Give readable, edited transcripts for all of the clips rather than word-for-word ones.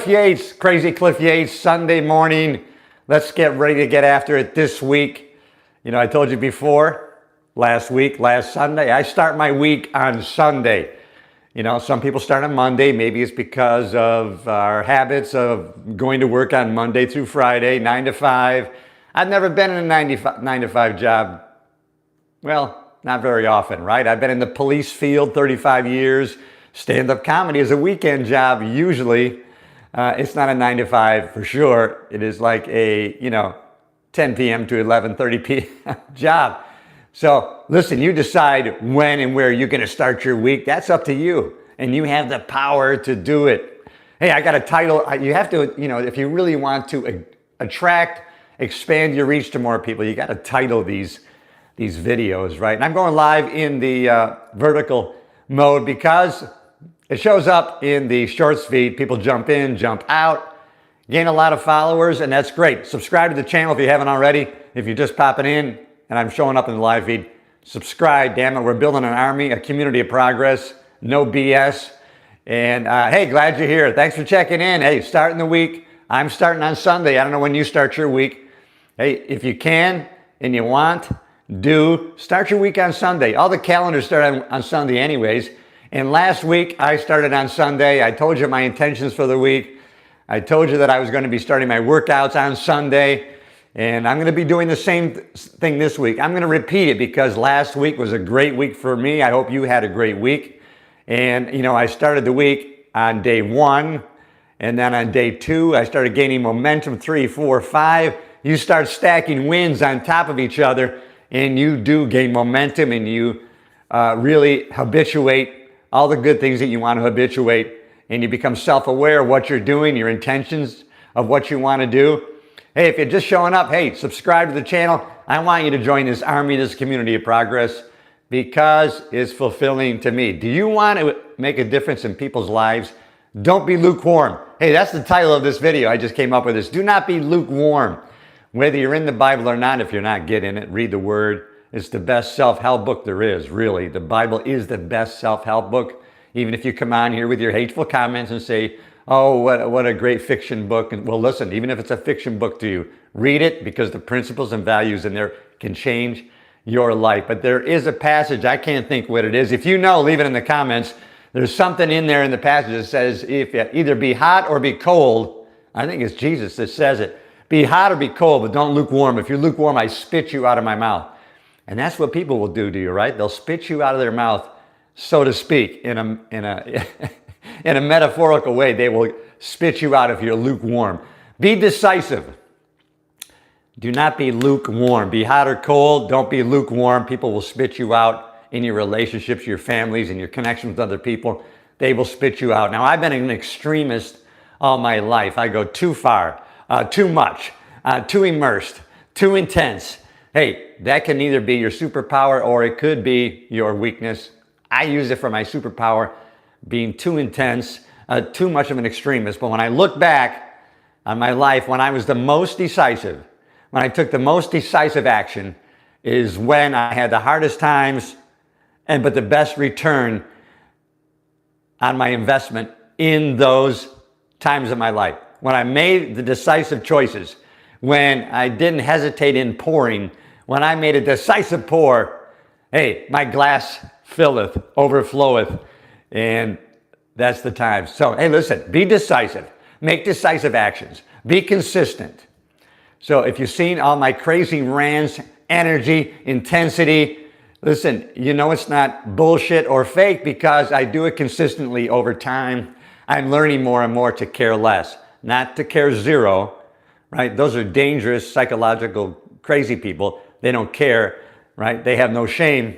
Yates, Crazy Cliff Yates, Sunday morning. Let's get ready to get after it this week. You know, I told you before, last Sunday, I start my week on Sunday. You know, some people start on Monday. Maybe it's because of our habits of going to work on Monday through Friday, 9 to 5. I've never been in a 9 to 5 job. Well, not very often, right? I've been in the police field 35 years. Stand-up comedy is a weekend job usually. It's not a 9 to 5 for sure. It is like a, 10 p.m. to 11:30 p.m. job. So listen, you decide when and where you're going to start your week. That's up to you. And you have the power to do it. Hey, I got a title. You have to, if you really want to expand your reach to more people, you got to title these videos, right? And I'm going live in the vertical mode because it shows up in the shorts feed. People jump in, jump out, gain a lot of followers, and that's great. Subscribe to the channel if you haven't already. If you're just popping in and I'm showing up in the live feed, subscribe. Damn it, we're building an army, a community of progress, no BS. And hey, glad you're here. Thanks for checking in. Hey, starting the week. I'm starting on Sunday. I don't know when you start your week. Hey, if you can and you want, start your week on Sunday. All the calendars start on Sunday anyways. And last week, I started on Sunday. I told you my intentions for the week. I told you that I was going to be starting my workouts on Sunday. And I'm going to be doing the same thing this week. I'm going to repeat it because last week was a great week for me. I hope you had a great week. And, I started the week on day 1. And then on day 2, I started gaining momentum, 3, 4, 5. You start stacking wins on top of each other. And you do gain momentum and you really habituate all the good things that you want to habituate, and you become self-aware of what you're doing, your intentions of what you want to do. Hey, if you're just showing up, hey, subscribe to the channel. I want you to join this army, this community of progress, because it's fulfilling to me. Do you want to make a difference in people's lives? Don't be lukewarm. Hey, that's the title of this video. I just came up with this. Do not be lukewarm. Whether you're in the Bible or not, if you're not, get in it, read the Word. It's the best self-help book there is, really. The Bible is the best self-help book. Even if you come on here with your hateful comments and say, oh, what a great fiction book. And well, listen, even if it's a fiction book to you, read it because the principles and values in there can change your life. But there is a passage, I can't think what it is. If you know, leave it in the comments. There's something in there in the passage that says, if you either be hot or be cold, I think it's Jesus that says it. Be hot or be cold, but don't lukewarm. If you're lukewarm, I spit you out of my mouth. And that's what people will do to you, right? They'll spit you out of their mouth, so to speak, in a metaphorical way. They will spit you out if you're lukewarm. Be decisive. Do not be lukewarm. Be hot or cold. Don't be lukewarm. People will spit you out in your relationships, your families, and your connections with other people. They will spit you out. Now, I've been an extremist all my life. I go too far, too much, too immersed, too intense. Hey, that can either be your superpower or it could be your weakness. I use it for my superpower, being too intense, too much of an extremist. But when I look back on my life, when I was the most decisive, when I took the most decisive action, is when I had the hardest times, but the best return on my investment in those times of my life. When I made the decisive choices, when I didn't hesitate in pouring, when I made a decisive pour, hey, my glass filleth, overfloweth, and that's the time. So, hey, listen, be decisive. Make decisive actions. Be consistent. So if you've seen all my crazy rants, energy, intensity, listen, you know it's not bullshit or fake because I do it consistently over time. I'm learning more and more to care less, not to care zero, right? Those are dangerous, psychological, crazy people. They don't care, right? They have no shame.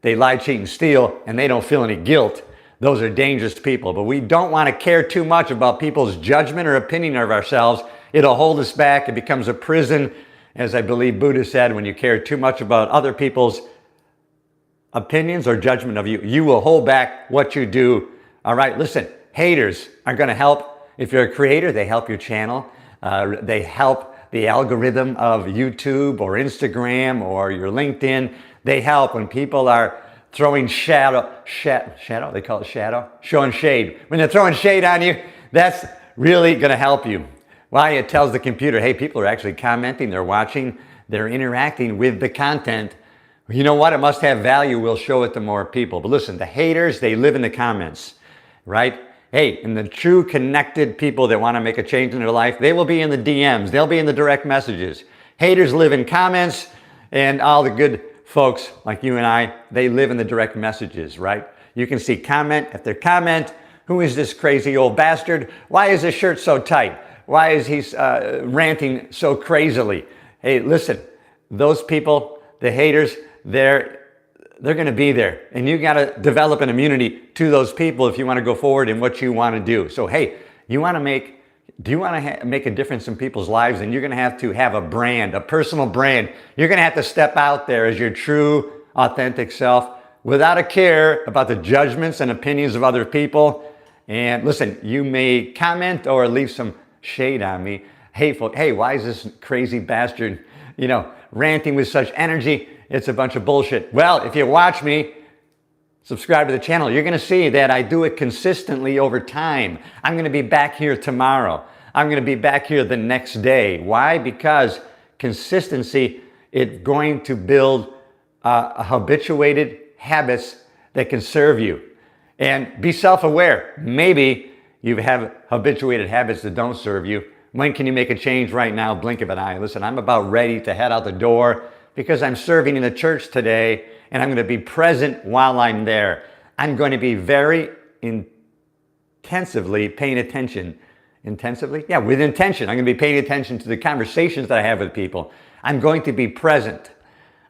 They lie, cheat, and steal, and they don't feel any guilt. Those are dangerous people. But we don't want to care too much about people's judgment or opinion of ourselves. It'll hold us back. It becomes a prison. As I believe Buddha said, when you care too much about other people's opinions or judgment of you, you will hold back what you do. All right, listen, haters are going to help. If you're a creator, they help your channel. They help the algorithm of YouTube or Instagram or your LinkedIn. They help when people are throwing shadow, they call it shadow? Showing shade. When they're throwing shade on you, that's really going to help you? Why? It tells the computer, hey, people are actually commenting, they're watching, they're interacting with the content. You know what? It must have value. We'll show it to more people. But listen, the haters, they live in the comments, right? Hey, and the true connected people that want to make a change in their life, they will be in the DMs. They'll be in the direct messages. Haters live in comments, and all the good folks like you and I, they live in the direct messages, right? You can see comment after comment. Who is this crazy old bastard? Why is his shirt so tight? Why is he ranting so crazily? Hey, listen, those people, the haters, they're going to be there. And you got to develop an immunity to those people if you want to go forward in what you want to do. So, hey, do you want to make a difference in people's lives? And you're going to have a brand, a personal brand. You're going to have to step out there as your true, authentic self without a care about the judgments and opinions of other people. And listen, you may comment or leave some shade on me. Hateful. Hey, why is this crazy bastard, ranting with such energy? It's a bunch of bullshit. Well, if you watch me, subscribe to the channel, you're going to see that I do it consistently over time. I'm going to be back here tomorrow. I'm going to be back here the next day. Why? Because consistency, it's going to build habituated habits that can serve you. And be self-aware. Maybe you have habituated habits that don't serve you. When can you make a change right now? Blink of an eye. Listen, I'm about ready to head out the door because I'm serving in the church today and I'm going to be present while I'm there. I'm going to be very intensively paying attention. Intensively? Yeah, with intention. I'm going to be paying attention to the conversations that I have with people. I'm going to be present.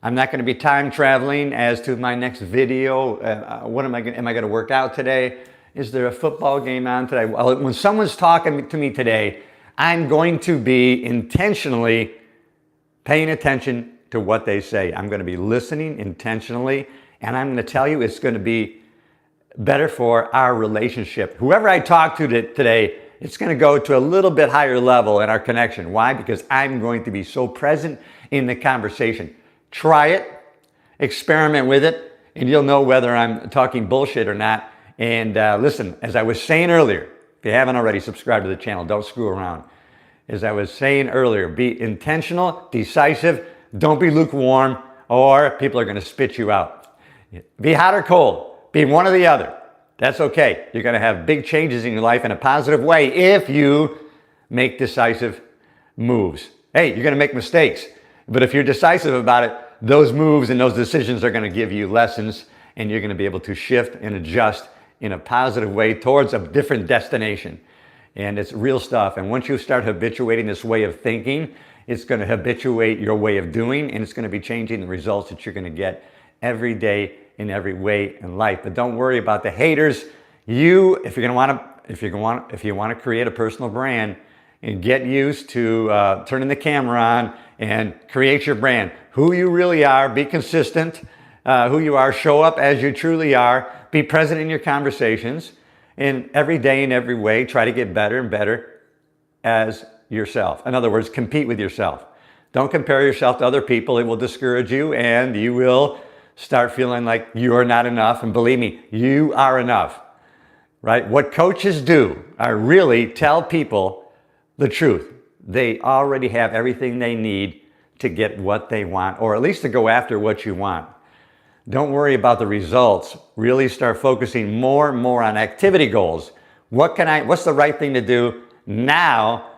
I'm not going to be time traveling as to my next video. Am I going to work out today? Is there a football game on today? Well, when someone's talking to me today, I'm going to be intentionally paying attention to what they say. I'm going to be listening intentionally, and I'm going to tell you it's going to be better for our relationship. Whoever I talk to today, it's going to go to a little bit higher level in our connection. Why? Because I'm going to be so present in the conversation. Try it, experiment with it, and you'll know whether I'm talking bullshit or not. And listen, as I was saying earlier, if you haven't already subscribed to the channel, don't screw around. As I was saying earlier, be intentional, decisive, don't be lukewarm, or people are going to spit you out. Be hot or cold, be one or the other. That's okay. You're going to have big changes in your life in a positive way if you make decisive moves. Hey, you're going to make mistakes, but if you're decisive about it, those moves and those decisions are going to give you lessons, and you're going to be able to shift and adjust in a positive way towards a different destination. And it's real stuff. And once you start habituating this way of thinking, it's going to habituate your way of doing, and it's going to be changing the results that you're going to get every day in every way in life. But don't worry about the haters. If you want to create a personal brand and get used to turning the camera on and create your brand, who you really are, be consistent, who you are, show up as you truly are, be present in your conversations, and every day in every way, try to get better and better as yourself. In other words, compete with yourself. Don't compare yourself to other people. It will discourage you, and you will start feeling like you are not enough. And believe me, you are enough, right? What coaches do are really tell people the truth. They already have everything they need to get what they want, or at least to go after what you want. Don't worry about the results. Really start focusing more and more on activity goals. What's the right thing to do now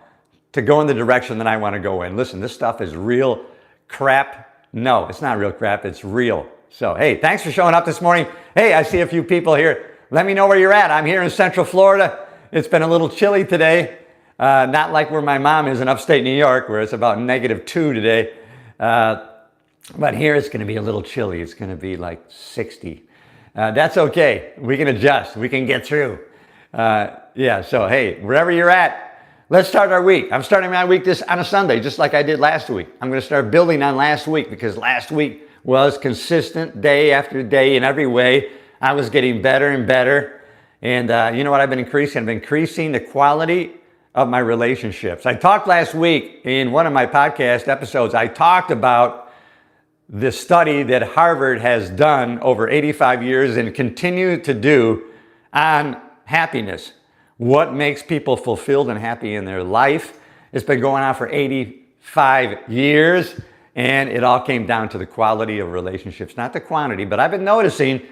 to go in the direction that I want to go in? Listen, this stuff is real crap. No, it's not real crap. It's real. So, hey, thanks for showing up this morning. Hey, I see a few people here. Let me know where you're at. I'm here in Central Florida. It's been a little chilly today. Not like where my mom is in upstate New York, where it's about -2 today. But here it's going to be a little chilly. It's going to be like 60. That's okay. We can adjust. We can get through. So hey, wherever you're at, let's start our week. I'm starting my week on a Sunday, just like I did last week. I'm going to start building on last week because last week was consistent day after day in every way. I was getting better and better. And you know what I've been increasing? I've been increasing the quality of my relationships. I talked last week in one of my podcast episodes, I talked about the study that Harvard has done over 85 years and continue to do on happiness. What makes people fulfilled and happy in their life. It's been going on for 85 years, and it all came down to the quality of relationships, not the quantity. But I've been noticing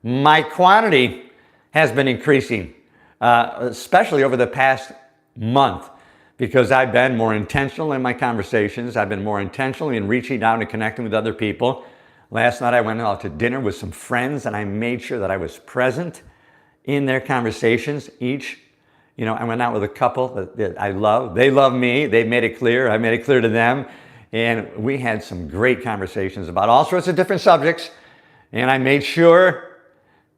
my quantity has been increasing, especially over the past month, because I've been more intentional in my conversations. I've been more intentional in reaching out and connecting with other people. Last night I went out to dinner with some friends, and I made sure that I was present in their conversations. I went out with a couple that I love. They love me. They made it clear. I made it clear to them. And we had some great conversations about all sorts of different subjects. And I made sure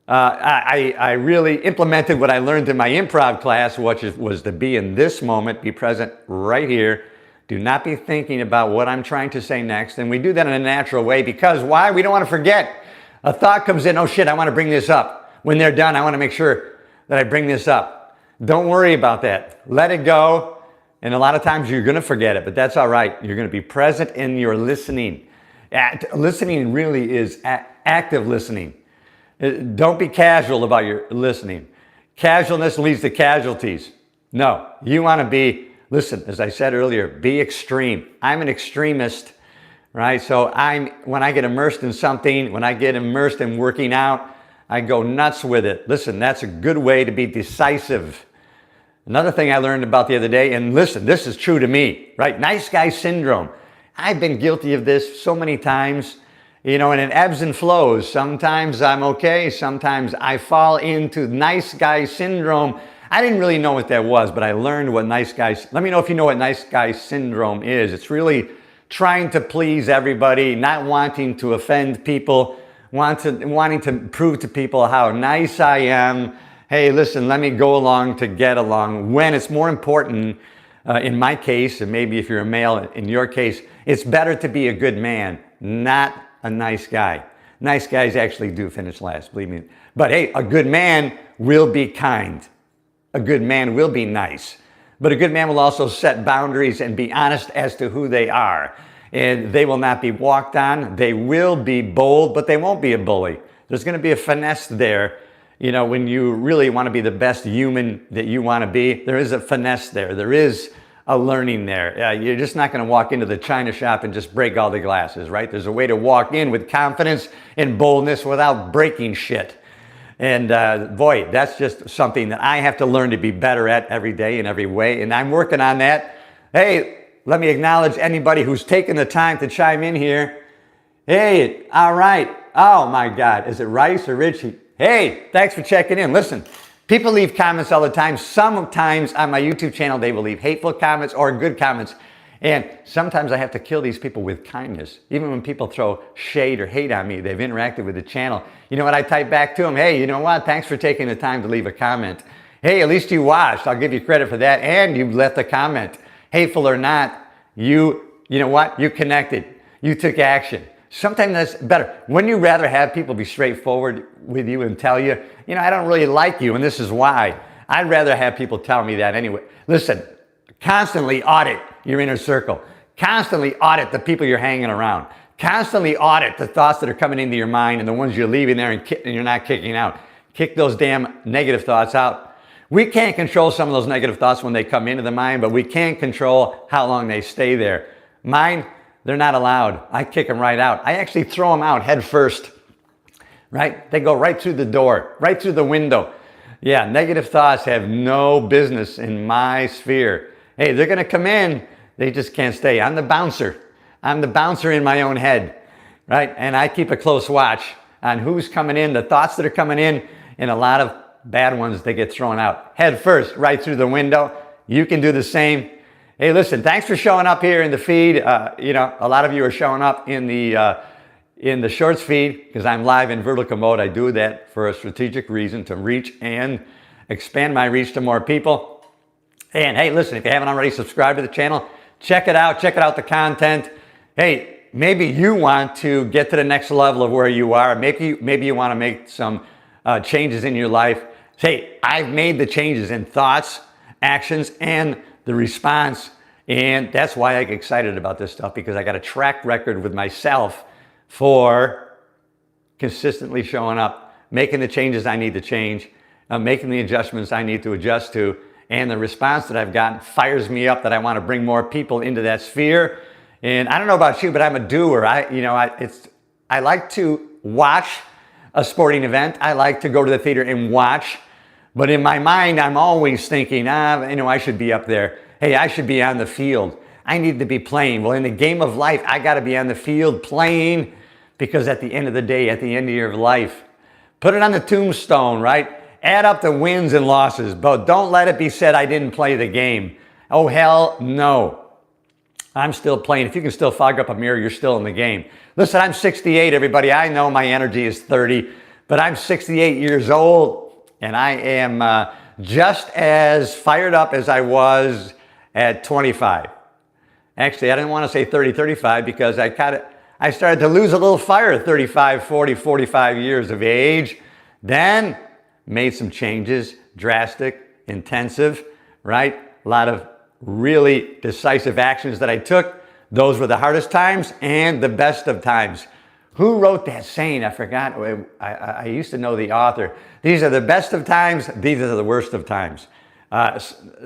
I really implemented what I learned in my improv class, which was to be in this moment, be present right here. Do not be thinking about what I'm trying to say next. And we do that in a natural way because why? We don't want to forget. A thought comes in, oh shit, I want to bring this up. When they're done, I want to make sure that I bring this up. Don't worry about that. Let it go. And a lot of times you're going to forget it, but that's all right. You're going to be present in your listening. Listening really is active listening. Don't be casual about your listening. Casualness leads to casualties. No, you want to be, listen, as I said earlier, be extreme. I'm an extremist, right? So when I get immersed in something, when I get immersed in working out, I go nuts with it. Listen, that's a good way to be decisive. Another thing I learned about the other day, and listen, this is true to me, right? Nice guy syndrome. I've been guilty of this so many times, and it ebbs and flows. Sometimes I'm okay. Sometimes I fall into nice guy syndrome. I didn't really know what that was, but I learned what let me know if you know what nice guy syndrome is. It's really trying to please everybody, not wanting to offend people, wanting to prove to people how nice I am. Hey, listen, let me go along to get along. When it's more important, in my case, and maybe if you're a male, in your case, it's better to be a good man, not a nice guy. Nice guys actually do finish last, believe me. But hey, a good man will be kind. A good man will be nice. But a good man will also set boundaries and be honest as to who they are. And they will not be walked on. They will be bold, but they won't be a bully. There's going to be a finesse there. When you really want to be the best human that you want to be, there is a finesse there. There is a learning there. You're just not going to walk into the china shop and just break all the glasses, right? There's a way to walk in with confidence and boldness without breaking shit. And boy, that's just something that I have to learn to be better at every day in every way. And I'm working on that. Hey, let me acknowledge anybody who's taken the time to chime in here. Hey, all right. Oh my God, is it Rice or Richie? Hey, thanks for checking in. Listen, people leave comments all the time. Sometimes on my YouTube channel, they will leave hateful comments or good comments. And sometimes I have to kill these people with kindness. Even when people throw shade or hate on me, they've interacted with the channel. You know what I type back to them? Hey, you know what? Thanks for taking the time to leave a comment. Hey, at least you watched. I'll give you credit for that. And you left a comment. Hateful or not, you know what? You connected. You took action. Sometimes that's better. Wouldn't you rather have people be straightforward with you and tell you, I don't really like you and this is why? I'd rather have people tell me that anyway. Listen, constantly audit your inner circle. Constantly audit the people you're hanging around. Constantly audit the thoughts that are coming into your mind and the ones you're leaving there and you're not kicking out. Kick those damn negative thoughts out. We can't control some of those negative thoughts when they come into the mind, but we can control how long they stay there. Mine, they're not allowed. I kick them right out. I actually throw them out head first, right? They go right through the door, right through the window. Yeah, negative thoughts have no business in my sphere. Hey, they're going to come in. They just can't stay. I'm the bouncer. I'm the bouncer in my own head, right? And I keep a close watch on who's coming in, the thoughts that are coming in, and a lot of bad ones that get thrown out. Head first, right through the window. You can do the same. Hey, listen, thanks for showing up here in the feed. A lot of you are showing up in the shorts feed because I'm live in vertical mode. I do that for a strategic reason, to reach and expand my reach to more people. And hey, listen, if you haven't already subscribed to the channel, check it out. Check out the content. Hey, maybe you want to get to the next level of where you are. Maybe you want to make some changes in your life. Say, I've made the changes in thoughts, actions, and the response. And that's why I get excited about this stuff, because I got a track record with myself for consistently showing up, making the changes I need to change, I'm making the adjustments I need to adjust to, and the response that I've gotten fires me up that I want to bring more people into that sphere. And I don't know about you, but I'm a doer. I like to watch a sporting event. I like to go to the theater and watch. But in my mind, I'm always thinking, I should be up there. Hey, I should be on the field. I need to be playing. Well, in the game of life, I got to be on the field playing, because at the end of the day, at the end of your life, put it on the tombstone, right? Add up the wins and losses, but don't let it be said I didn't play the game. Oh, hell no. I'm still playing. If you can still fog up a mirror, you're still in the game. Listen, I'm 68, everybody. I know my energy is 30, but I'm 68 years old, and I am just as fired up as I was at 25. Actually, I didn't want to say 30, 35 because I started to lose a little fire at 35, 40, 45 years of age. Then made some changes, drastic, intensive, right? A lot of really decisive actions that I took. Those were the hardest times and the best of times. Who wrote that saying? I forgot. I used to know the author. These are the best of times. These are the worst of times.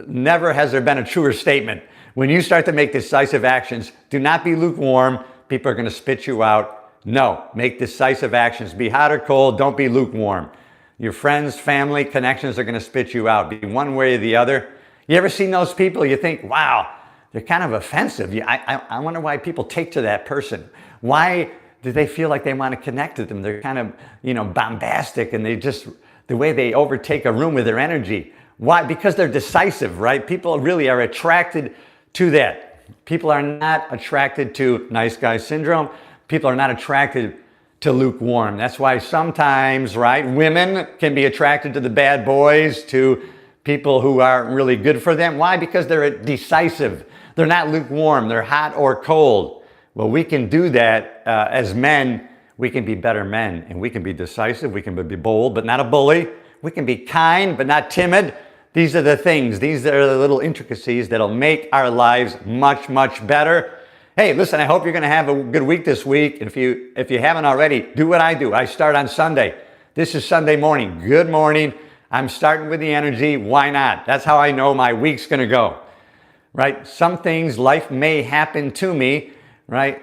Never has there been a truer statement. When you start to make decisive actions, do not be lukewarm. People are going to spit you out. No, make decisive actions. Be hot or cold. Don't be lukewarm. Your friends, family, connections are going to spit you out. Be one way or the other. You ever seen those people? You think, wow, they're kind of offensive. I wonder why people take to that person. Why do they feel like they want to connect with them? They're kind of, bombastic, and the way they overtake a room with their energy. Why? Because they're decisive, right? People really are attracted to that. People are not attracted to nice guy syndrome. People are not attracted to lukewarm. That's why sometimes, right, women can be attracted to the bad boys, to people who aren't really good for them. Why? Because they're decisive. They're not lukewarm. They're hot or cold. Well, we can do that as men. We can be better men, and we can be decisive. We can be bold, but not a bully. We can be kind, but not timid. These are the things. These are the little intricacies that'll make our lives much, much better. Hey, listen, I hope you're going to have a good week this week. If you haven't already, do what I do. I start on Sunday. This is Sunday morning. Good morning. I'm starting with the energy. Why not? That's how I know my week's going to go, right? Some things, life may happen to me, right?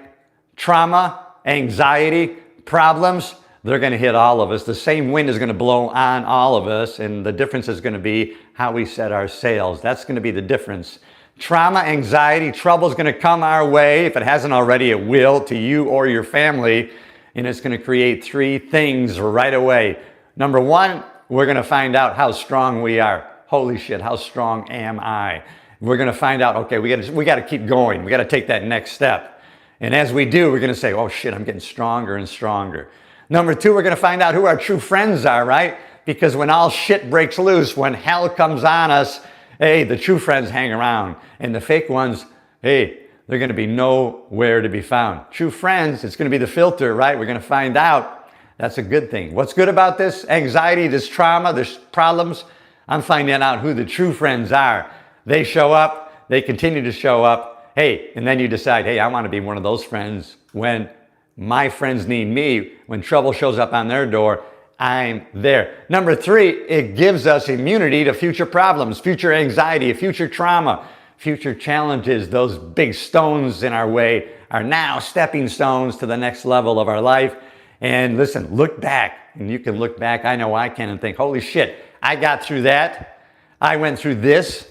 Trauma, anxiety, problems, they're going to hit all of us. The same wind is going to blow on all of us, and the difference is going to be how we set our sails. That's going to be the difference. Trauma, anxiety, trouble is going to come our way. If it hasn't already, it will, to you or your family, and it's going to create three things right away. Number one, we're going to find out how strong we are. Holy shit, how strong am I? We're going to find out, okay, we got to keep going. We got to take that next step. And as we do, we're going to say, oh shit, I'm getting stronger and stronger. Number two, we're going to find out who our true friends are, right? Because when all shit breaks loose, when hell comes on us, hey, the true friends hang around. And the fake ones, hey, they're going to be nowhere to be found. True friends, it's going to be the filter, right? We're going to find out. That's a good thing. What's good about this anxiety, this trauma, this problems? I'm finding out who the true friends are. They show up. They continue to show up. Hey, and then you decide, hey, I want to be one of those friends when my friends need me. When trouble shows up on their door, I'm there. Number three, it gives us immunity to future problems, future anxiety, future trauma, future challenges. Those big stones in our way are now stepping stones to the next level of our life. And listen, look back, and you can look back. I know I can, and think, holy shit, I got through that. I went through this.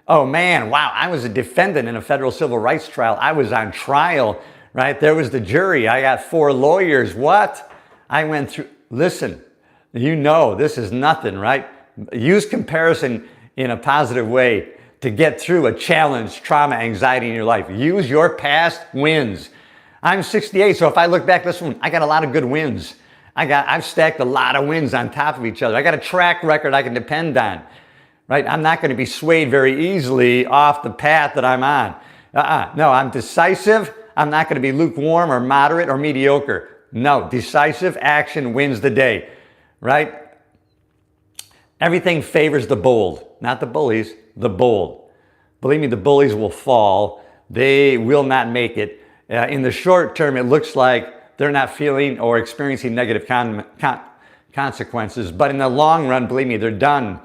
Oh man, wow, I was a defendant in a federal civil rights trial. I was on trial, right? There was the jury. I got 4 lawyers. What? I went through, listen, you know this is nothing, right? Use comparison in a positive way to get through a challenge, trauma, anxiety in your life. Use your past wins. I'm 68, so if I look back, listen, I got a lot of good wins. I've stacked a lot of wins on top of each other. I got a track record I can depend on, right? I'm not going to be swayed very easily off the path that I'm on. No, I'm decisive. I'm not going to be lukewarm or moderate or mediocre. No, decisive action wins the day, right? Everything favors the bold, not the bullies, the bold. Believe me, the bullies will fall. They will not make it. In the short term, it looks like they're not feeling or experiencing negative consequences. But in the long run, believe me, they're done.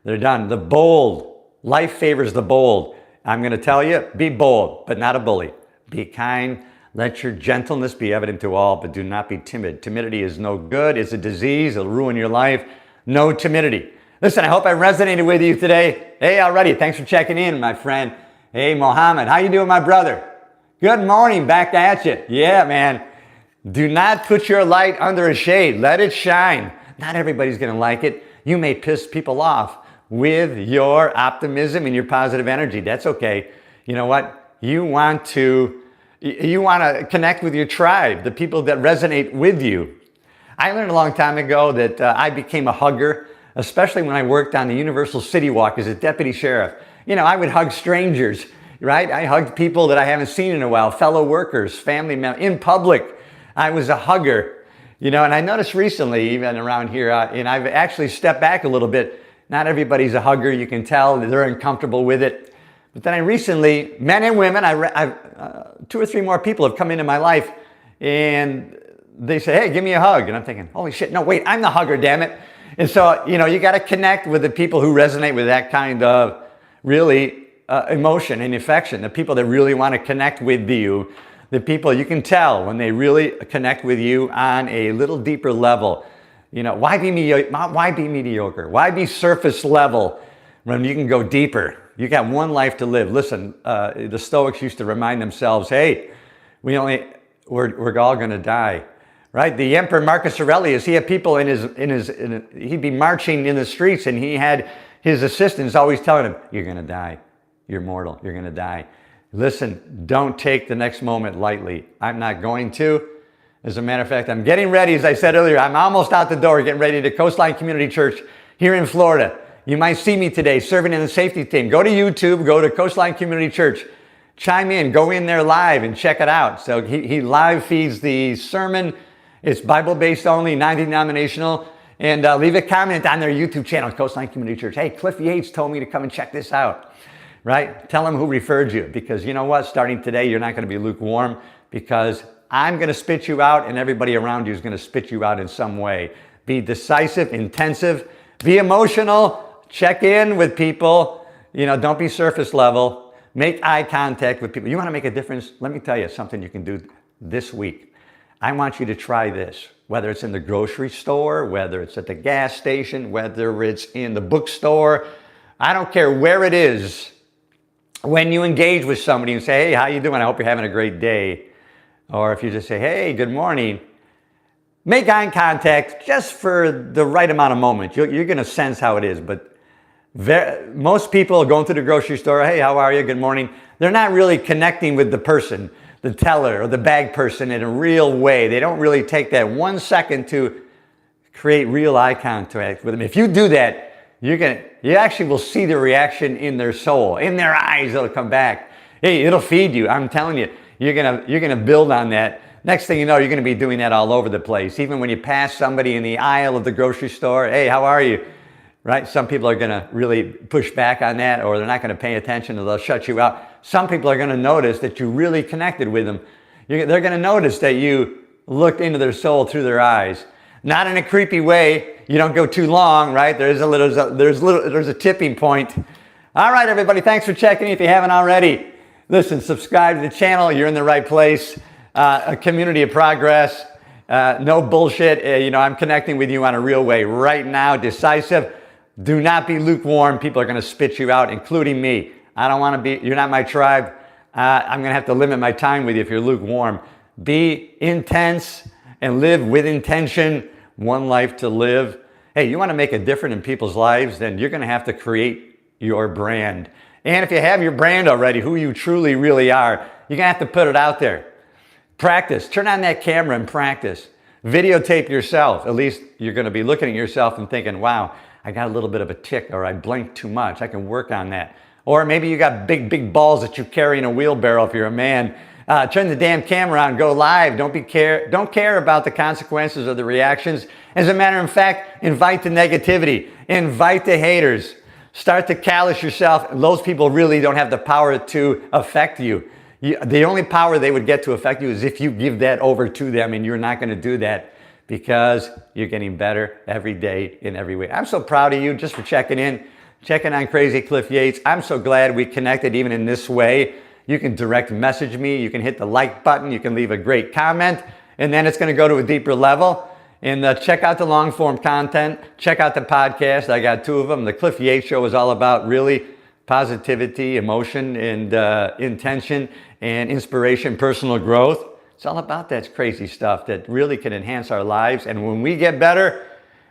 They're done. The bold, life favors the bold. I'm going to tell you, be bold, but not a bully. Be kind. Let your gentleness be evident to all, but do not be timid. Timidity is no good. It's a disease. It'll ruin your life. No timidity. Listen, I hope I resonated with you today. Hey, already. Thanks for checking in, my friend. Hey, Mohammed. How you doing, my brother? Good morning. Back at you. Yeah, man. Do not put your light under a shade. Let it shine. Not everybody's going to like it. You may piss people off with your optimism and your positive energy. That's okay. You know what? You want to connect with your tribe, the people that resonate with you. I learned a long time ago that I became a hugger, especially when I worked on the Universal City Walk as a deputy sheriff. You know, I would hug strangers, right? I hugged people that I haven't seen in a while, fellow workers, family members, in public. I was a hugger, you know, and I noticed recently, even around here, and I've actually stepped back a little bit. Not everybody's a hugger. You can tell they're uncomfortable with it. But then I recently, men and women, two or three more people have come into my life and they say, hey, give me a hug. And I'm thinking, holy shit, no, wait, I'm the hugger, damn it. And so, you know, you got to connect with the people who resonate with that kind of really emotion and affection, the people that really want to connect with you, the people you can tell when they really connect with you on a little deeper level. You know, why be mediocre? Why be surface level when you can go deeper? You got one life to live. Listen, the Stoics used to remind themselves, hey, we're all going to die, right? The Emperor Marcus Aurelius, he had people he'd be marching in the streets and he had his assistants always telling him, you're going to die. You're mortal. You're going to die. Listen, don't take the next moment lightly. I'm not going to. As a matter of fact, I'm getting ready, as I said earlier, I'm almost out the door, getting ready to Coastline Community Church here in Florida. You might see me today serving in the safety team. Go to YouTube, go to Coastline Community Church. Chime in, go in there live and check it out. So he live feeds the sermon. It's Bible-based only, non-denominational. And leave a comment on their YouTube channel, Coastline Community Church. Hey, Cliff Yates told me to come and check this out, right? Tell them who referred you, because you know what? Starting today, you're not going to be lukewarm, because I'm going to spit you out and everybody around you is going to spit you out in some way. Be decisive, intensive, be emotional, check in with people. You know, don't be surface level. Make eye contact with people. You want to make a difference? Let me tell you something you can do this week. I want you to try this, whether it's in the grocery store, whether it's at the gas station, whether it's in the bookstore. I don't care where it is. When you engage with somebody and say, hey, how you doing? I hope you're having a great day. Or if you just say, hey, good morning, make eye contact just for the right amount of moment. You're going to sense how it is. But most people going to the grocery store, hey, how are you? Good morning. They're not really connecting with the person, the teller or the bag person in a real way. They don't really take that 1 second to create real eye contact with them. If you do that, you actually will see the reaction in their soul, in their eyes. It'll come back. Hey, it'll feed you. I'm telling you. You're gonna build on that. Next thing you know, you're gonna be doing that all over the place. Even when you pass somebody in the aisle of the grocery store, hey, how are you? Right? Some people are gonna really push back on that, or they're not gonna pay attention, or they'll shut you out. Some people are gonna notice that you really connected with them. They're gonna notice that you looked into their soul through their eyes. Not in a creepy way. You don't go too long, right? There's a tipping point. All right, everybody, thanks for checking in if you haven't already. Listen, subscribe to the channel. You're in the right place. A community of progress. No bullshit. You know, I'm connecting with you on a real way right now. Decisive. Do not be lukewarm. People are going to spit you out, including me. I don't want to be. You're not my tribe. I'm going to have to limit my time with you if you're lukewarm. Be intense and live with intention. One life to live. Hey, you want to make a difference in people's lives? Then you're going to have to create your brand. And if you have your brand already, who you truly, really are, you're going to have to put it out there. Practice. Turn on that camera and practice. Videotape yourself. At least you're going to be looking at yourself and thinking, wow, I got a little bit of a tick, or I blinked too much. I can work on that. Or maybe you got big balls that you carry in a wheelbarrow if you're a man. Turn the damn camera on, go live. Don't care about the consequences or the reactions. As a matter of fact, invite the negativity. Invite the haters. Start to callous yourself. Those people really don't have the power to affect you. The only power they would get to affect you is if you give that over to them, and you're not going to do that. because you're getting better every day in every way. I'm so proud of you just for checking on Crazy Cliff Yates. I'm so glad we connected even in this way. You can direct message me. You can hit the like button. You can leave a great comment. And then it's going to go to a deeper level. And check out the long form content. Check out the podcast. I got 2 of them. The Cliff Yates Show is all about really positivity, emotion, and intention, and inspiration, personal growth. It's all about that crazy stuff that really can enhance our lives. And when we get better,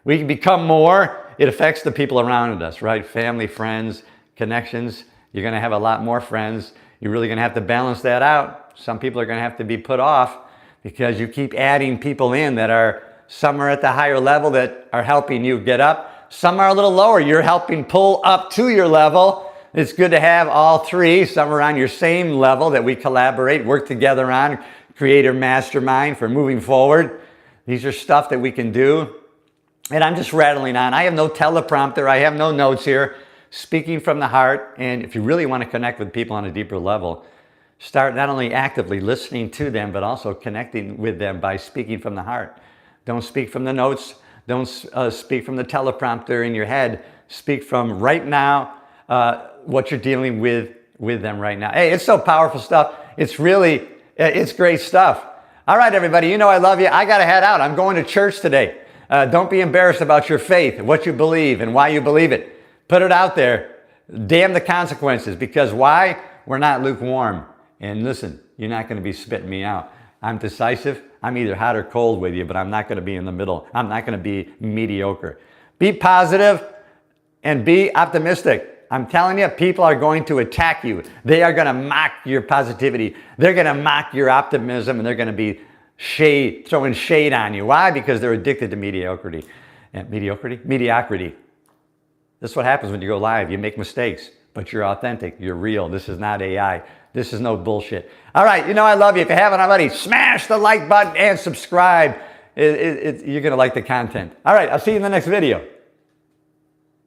we can become more. It affects the people around us, right? Family, friends, connections. You're going to have a lot more friends. You're really going to have to balance that out. Some people are going to have to be put off because you keep adding people in that are, some are at the higher level that are helping you get up. Some are a little lower. You're helping pull up to your level. It's good to have all 3. Some are on your same level that we collaborate, work together on, create a mastermind for moving forward. These are stuff that we can do. And I'm just rattling on. I have no teleprompter. I have no notes here. Speaking from the heart. And if you really want to connect with people on a deeper level, start not only actively listening to them, but also connecting with them by speaking from the heart. Don't speak from the notes. Don't speak from the teleprompter in your head. Speak from right now, what you're dealing with them right now. Hey, it's so powerful stuff. It's great stuff. All right, everybody, you know I love you. I got to head out. I'm going to church today. Don't be embarrassed about your faith, what you believe, and why you believe it. Put it out there. Damn the consequences. Because why? We're not lukewarm. And listen, you're not going to be spitting me out. I'm decisive. I'm either hot or cold with you, but I'm not going to be in the middle. I'm not going to be mediocre. Be positive and be optimistic. I'm telling you, people are going to attack you. They are going to mock your positivity. They're going to mock your optimism, and they're going to be throwing shade on you. Why? Because they're addicted to mediocrity. And mediocrity. This is what happens when you go live. You make mistakes, but you're authentic. You're real. This is not AI. This is no bullshit. All right, you know I love you. If you haven't already, smash the like button and subscribe. You're going to like the content. All right, I'll see you in the next video.